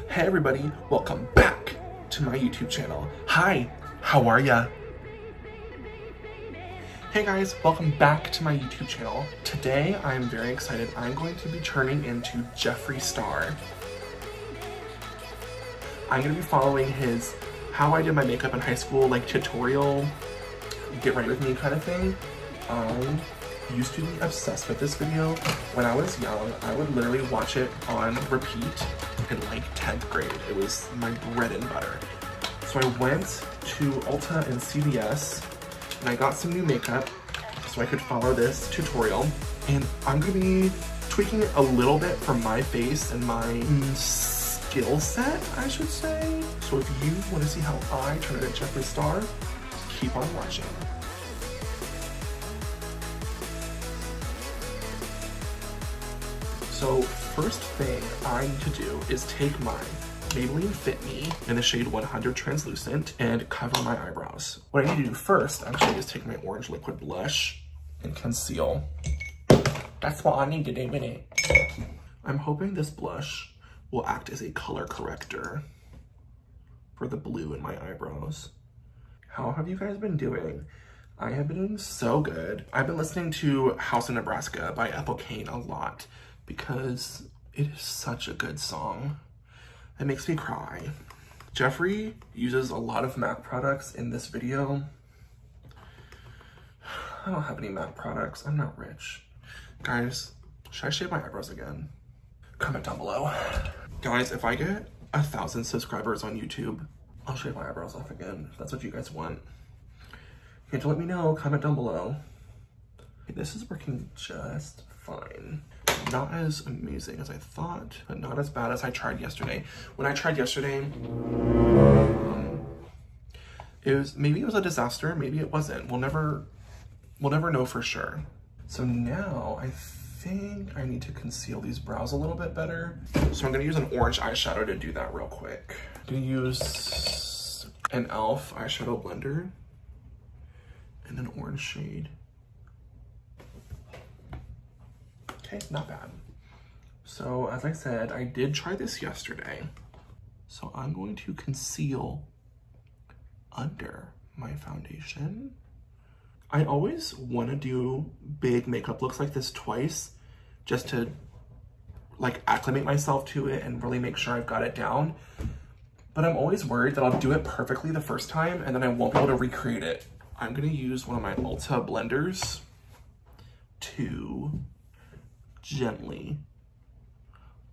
Hey everybody, welcome back to my YouTube channel. Hi, how are ya? Hey guys, welcome back to my YouTube channel. Today I'm very excited. I'm going to be turning into Jeffree Star. I'm going to be following his how I did my makeup in high school, like tutorial, get ready with me kind of thing. I used to be obsessed with this video. When I was young, I would literally watch it on repeat in like 10th grade. It was my bread and butter. So I went to Ulta and CVS and I got some new makeup so I could follow this tutorial. And I'm gonna be tweaking it a little bit for my face and my skill set, I should say. So if you want to see how I turn into Jeffree Star, keep on watching. So first thing I need to do is take my Maybelline Fit Me in the shade 100 Translucent and cover my eyebrows. What I need to do first, actually, is take my orange liquid blush and conceal. That's what I need to do with it. I'm hoping this blush will act as a color corrector for the blue in my eyebrows. How have you guys been doing? I have been doing so good. I've been listening to House in Nebraska by Ethel Cain a lot because it is such a good song. It makes me cry. Jeffree uses a lot of MAC products in this video. I don't have any MAC products. I'm not rich. Guys, should I shave my eyebrows again? Comment down below. Guys, if I get 1,000 subscribers on YouTube, I'll shave my eyebrows off again, if that's what you guys want. You have to let me know, comment down below. This is working just fine. Not as amazing as I thought, but not as bad as I tried yesterday. When I tried yesterday, maybe it was a disaster, maybe it wasn't. We'll never know for sure. So now I think I need to conceal these brows a little bit better. So I'm gonna use an orange eyeshadow to do that real quick. I'm gonna use an e.l.f. eyeshadow blender and an orange shade. Okay, not bad. So as I said, I did try this yesterday. So I'm going to conceal under my foundation. I always want to do big makeup looks like this twice, just to like acclimate myself to it and really make sure I've got it down. But I'm always worried that I'll do it perfectly the first time and then I won't be able to recreate it. I'm gonna use one of my Ulta blenders to gently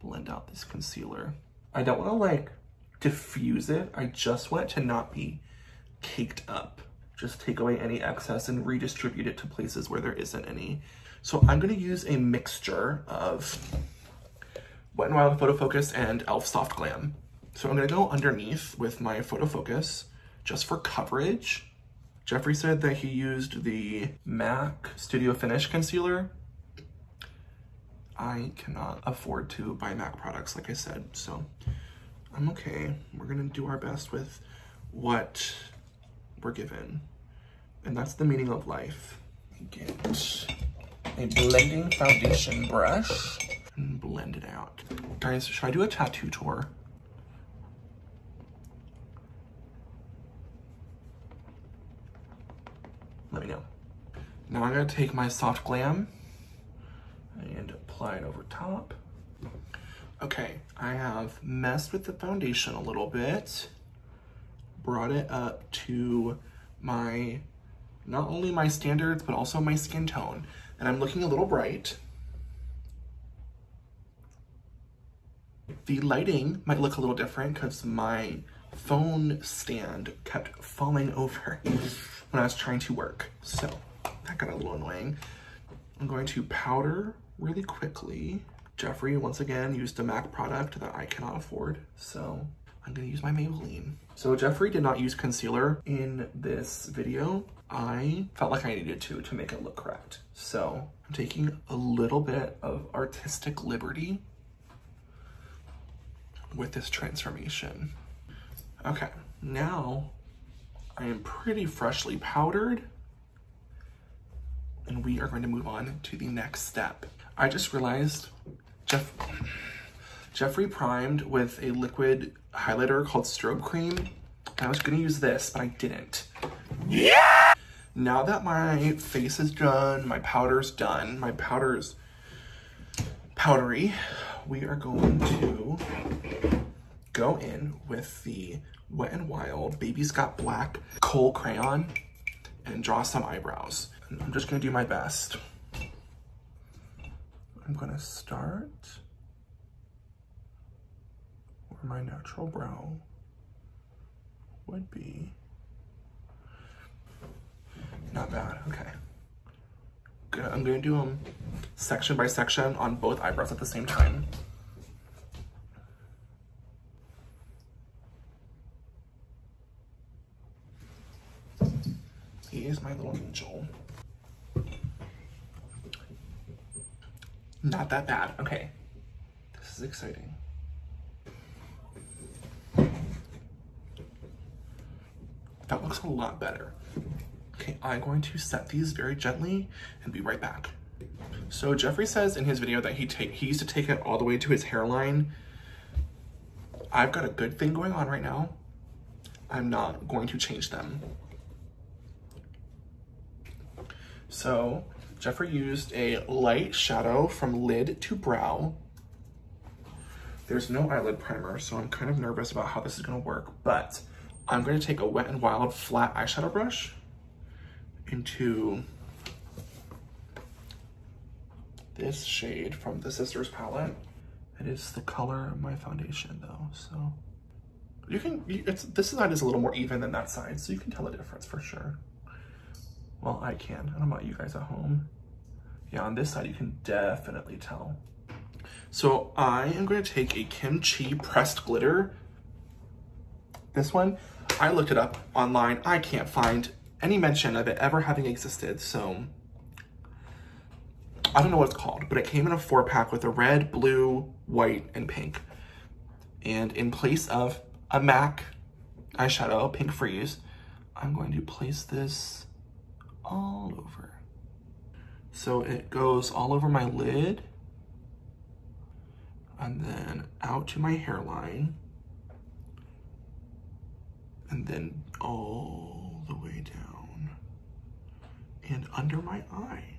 blend out this concealer. I don't want to like diffuse it. I just want it to not be caked up. Just take away any excess and redistribute it to places where there isn't any. So I'm going to use a mixture of Wet n Wild Photo Focus and e.l.f. Soft Glam. So I'm going to go underneath with my Photo Focus just for coverage. Jeffree said that he used the MAC Studio Finish Concealer. I cannot afford to buy MAC products, like I said, so I'm okay. We're gonna do our best with what we're given. And that's the meaning of life. Get a blending foundation brush and blend it out. Guys, should I do a tattoo tour? Let me know. Now I'm gonna take my Soft Glam and apply it over top. Okay, I have messed with the foundation a little bit, brought it up to my, not only my standards, but also my skin tone. And I'm looking a little bright. The lighting might look a little different because my phone stand kept falling over when I was trying to work. So that got a little annoying. I'm going to powder really quickly. Jeffree, once again, used a MAC product that I cannot afford, so I'm gonna use my Maybelline. So Jeffree did not use concealer in this video. I felt like I needed to make it look correct. So I'm taking a little bit of artistic liberty with this transformation. Okay, now I am pretty freshly powdered and we are going to move on to the next step. I just realized Jeffree primed with a liquid highlighter called Strobe Cream. And I was gonna use this, but I didn't. Yeah! Now that my face is done, my powder's done, my powder's powdery, we are going to go in with the Wet n Wild Baby's Got Black Kohl Crayon and draw some eyebrows. And I'm just gonna do my best. I'm gonna start where my natural brow would be. Not bad, okay. Good. I'm gonna do them section by section on both eyebrows at the same time. He is my little angel. Not that bad, okay. This is exciting. That looks a lot better. Okay, I'm going to set these very gently and be right back. So Jeffree says in his video that he used to take it all the way to his hairline. I've got a good thing going on right now. I'm not going to change them. So Jeffree used a light shadow from lid to brow. There's no eyelid primer, so I'm kind of nervous about how this is gonna work, but I'm gonna take a Wet n Wild flat eyeshadow brush into this shade from the Sisters palette. It is the color of my foundation though, so you can, this side is a little more even than that side, so you can tell the difference for sure. Well, I can. I don't know about you guys at home. Yeah, on this side you can definitely tell. So I am going to take a kimchi pressed glitter. This one, I looked it up online. I can't find any mention of it ever having existed, so I don't know what it's called, but it came in a 4-pack with a red, blue, white, and pink. And in place of a MAC eyeshadow, Pink Freeze, I'm going to place this all over. So it goes all over my lid and then out to my hairline and then all the way down and under my eye.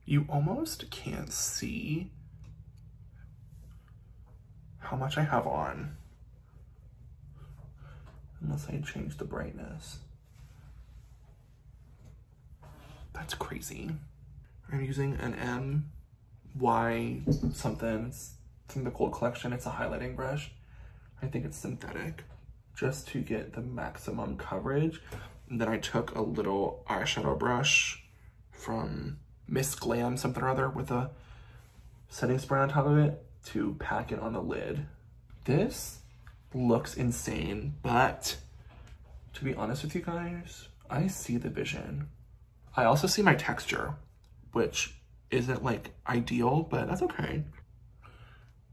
You almost can't see how much I have on unless I change the brightness. That's crazy. I'm using an MY something. It's from the Gold Collection. It's a highlighting brush. I think it's synthetic, just to get the maximum coverage. And then I took a little eyeshadow brush from Miss Glam something or other with a setting spray on top of it to pack it on the lid. This looks insane, but to be honest with you guys, I see the vision. I also see my texture, which isn't like ideal, but that's okay.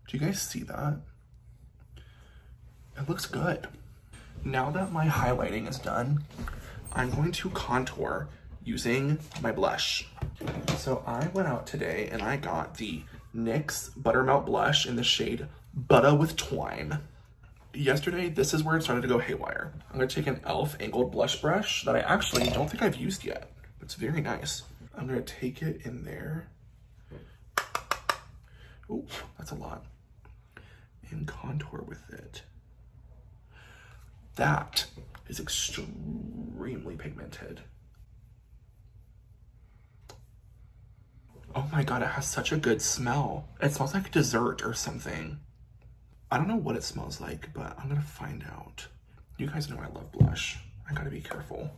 Do you guys see that? It looks good. Now that my highlighting is done, I'm going to contour using my blush. So I went out today and I got the NYX Buttermelt Blush in the shade Butter with Twine. Yesterday, this is where it started to go haywire. I'm gonna take an e.l.f. angled blush brush that I actually don't think I've used yet. It's very nice. I'm gonna take it in there. Ooh, that's a lot. And contour with it. That is extremely pigmented. Oh my God, it has such a good smell. It smells like dessert or something. I don't know what it smells like, but I'm gonna find out. You guys know I love blush. I gotta be careful.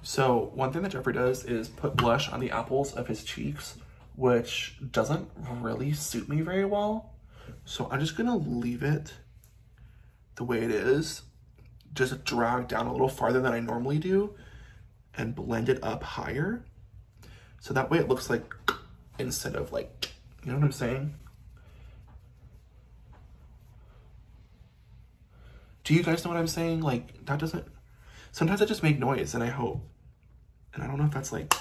So one thing that Jeffree does is put blush on the apples of his cheeks, which doesn't really suit me very well. So I'm just gonna leave it the way it is, just drag down a little farther than I normally do and blend it up higher. So that way it looks like, instead of like, you know what I'm saying? Do you guys know what I'm saying? Like, that doesn't, sometimes I just make noise and I don't know if that's like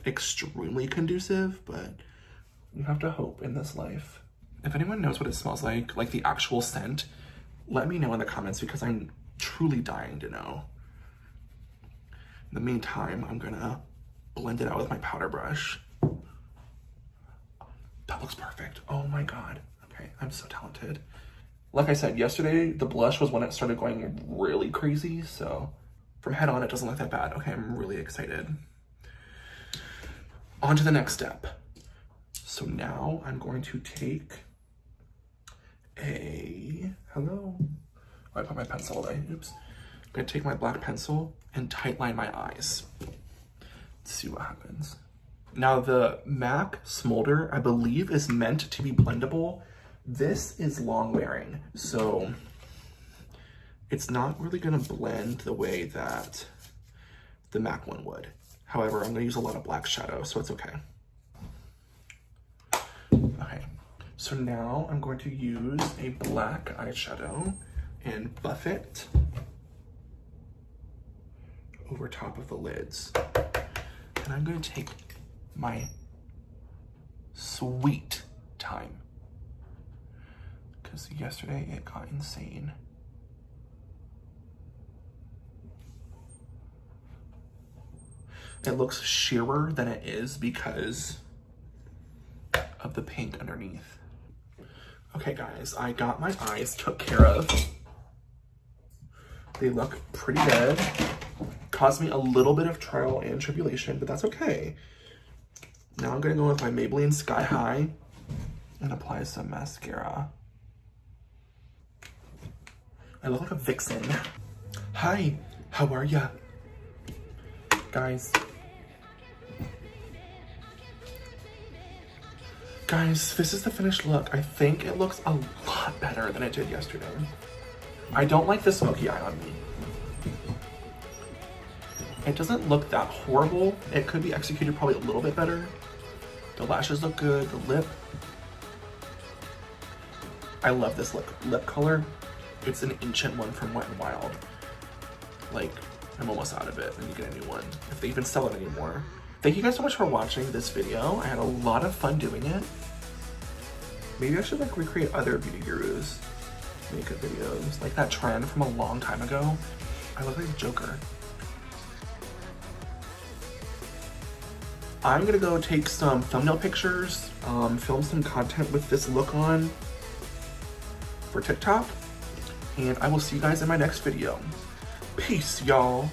extremely conducive, but You have to hope in this life. If anyone knows what it smells like the actual scent, let me know in the comments because I'm truly dying to know. In the meantime, I'm gonna blend it out with my powder brush. That looks perfect. Oh my God. Okay, I'm so talented. Like I said, yesterday, the blush was when it started going really crazy, so from head on, it doesn't look that bad. Okay, I'm really excited. On to the next step. So now I'm going to take hello. Oh, I put my pencil away, oops. I'm gonna take my black pencil and tightline my eyes. Let's see what happens. Now the MAC Smolder, I believe, is meant to be blendable. This is long wearing, so it's not really gonna blend the way that the MAC one would. However, I'm gonna use a lot of black shadow, so it's okay. Okay, so now I'm going to use a black eyeshadow and buff it over top of the lids. And I'm gonna take my sweet time, because yesterday it got insane. It looks sheerer than it is because of the pink underneath. Okay guys, I got my eyes took care of. They look pretty good. Caused me a little bit of trial and tribulation, but that's okay. Now I'm gonna go with my Maybelline Sky High and apply some mascara. I look like a vixen. Hi, how are ya? Guys, this is the finished look. I think it looks a lot better than it did yesterday. I don't like the smoky eye on me. It doesn't look that horrible. It could be executed probably a little bit better. The lashes look good, the lip. I love this lip color. It's an ancient one from Wet n Wild. Like, I'm almost out of it. I need to get a new one, if they even sell it anymore. Thank you guys so much for watching this video. I had a lot of fun doing it. Maybe I should like recreate other beauty gurus makeup videos, like that trend from a long time ago. I look like a Joker. I'm gonna go take some thumbnail pictures, film some content with this look on for TikTok, and I will see you guys in my next video. Peace, y'all.